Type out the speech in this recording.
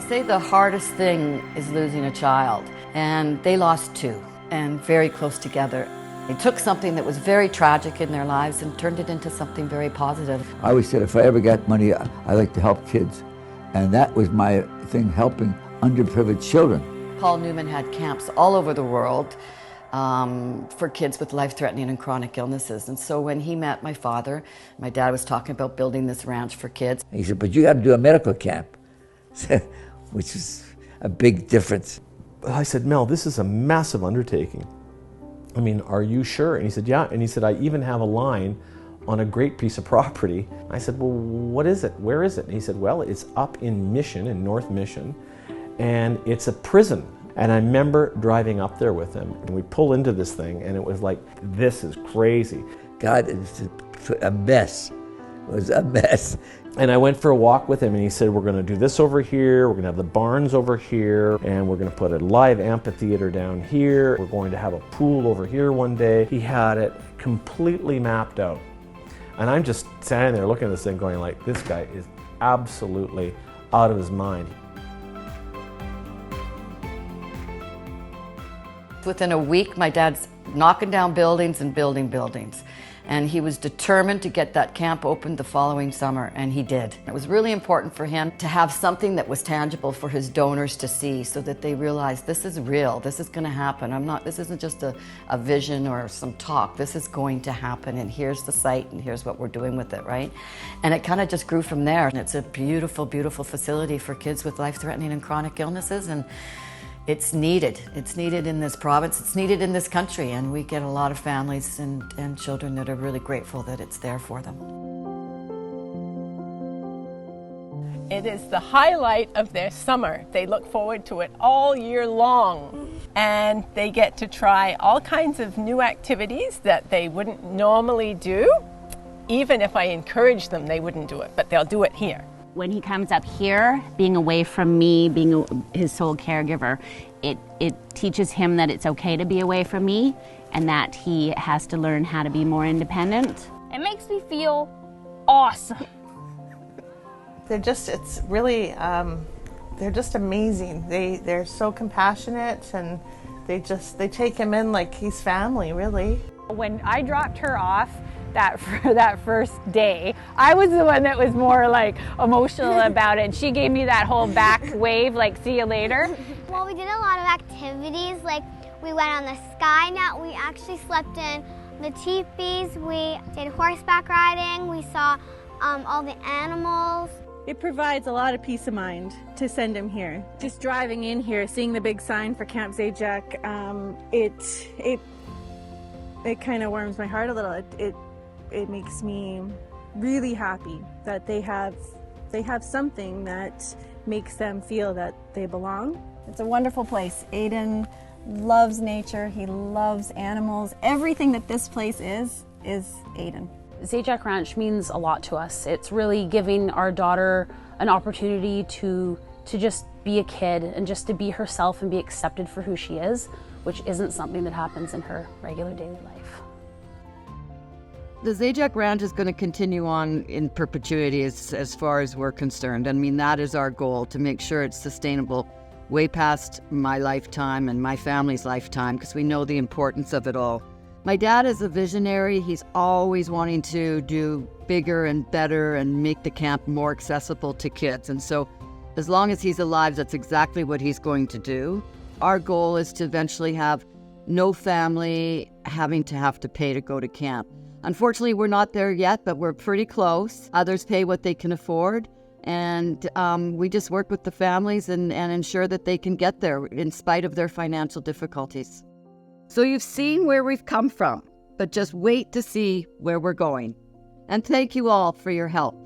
say the hardest thing is losing a child, and they lost two, and very close together. They took something that was very tragic in their lives and turned it into something very positive. I always said if I ever got money, I like to help kids, and that was my thing, helping underprivileged children. Paul Newman had camps all over the world for kids with life-threatening and chronic illnesses. And so when he met my father, my dad was talking about building this ranch for kids. He said, but you got to do a medical camp, which is a big difference. I said, Mel, this is a massive undertaking. I mean, are you sure? And he said, yeah. And he said, I even have a line on a great piece of property. I said, well, what is it? Where is it? And he said, well, it's up in Mission, in North Mission, and it's a prison. And I remember driving up there with him, and we pull into this thing, and it was like, this is crazy. God, it was a mess. It was a mess. And I went for a walk with him, and he said, we're going to do this over here, we're going to have the barns over here, and we're going to put a live amphitheater down here, we're going to have a pool over here one day. He had it completely mapped out. And I'm just standing there looking at this thing going like, this guy is absolutely out of his mind. Within a week, my dad's knocking down buildings and building buildings. And he was determined to get that camp opened the following summer, and he did. It was really important for him to have something that was tangible for his donors to see so that they realized this is real, this is going to happen. This isn't just a vision or some talk, this is going to happen, and here's the site and here's what we're doing with it, right? And it kind of just grew from there. And it's a beautiful, beautiful facility for kids with life-threatening and chronic illnesses, and it's needed. It's needed in this province, it's needed in this country, and we get a lot of families and children that are really grateful that it's there for them. It is the highlight of their summer. They look forward to it all year long, and they get to try all kinds of new activities that they wouldn't normally do. Even if I encourage them, they wouldn't do it, but they'll do it here. When he comes up here, being away from me, being his sole caregiver, it teaches him that it's okay to be away from me and that he has to learn how to be more independent. It makes me feel awesome. They're just amazing. They're so compassionate, and they take him in like he's family, really. When I dropped her off that first day, I was the one that was more like emotional about it. She gave me that whole back wave, like, see you later. Well, we did a lot of activities, like we went on the sky net, we actually slept in the teepees, we did horseback riding, we saw all the animals. It provides a lot of peace of mind to send him here. Just driving in here, seeing the big sign for Camp Zajac, it kind of warms my heart a little. It makes me really happy that they have something that makes them feel that they belong. It's a wonderful place. Aiden loves nature, he loves animals. Everything that this place is Aiden. Zajac Ranch means a lot to us. It's really giving our daughter an opportunity to just be a kid and just to be herself and be accepted for who she is, which isn't something that happens in her regular daily life. The Zajac Ranch is going to continue on in perpetuity as far as we're concerned. I mean, that is our goal, to make sure it's sustainable way past my lifetime and my family's lifetime, because we know the importance of it all. My dad is a visionary. He's always wanting to do bigger and better and make the camp more accessible to kids. And so as long as he's alive, that's exactly what he's going to do. Our goal is to eventually have no family having to have to pay to go to camp. Unfortunately, we're not there yet, but we're pretty close. Others pay what they can afford, and we just work with the families and ensure that they can get there in spite of their financial difficulties. So you've seen where we've come from, but just wait to see where we're going. And thank you all for your help.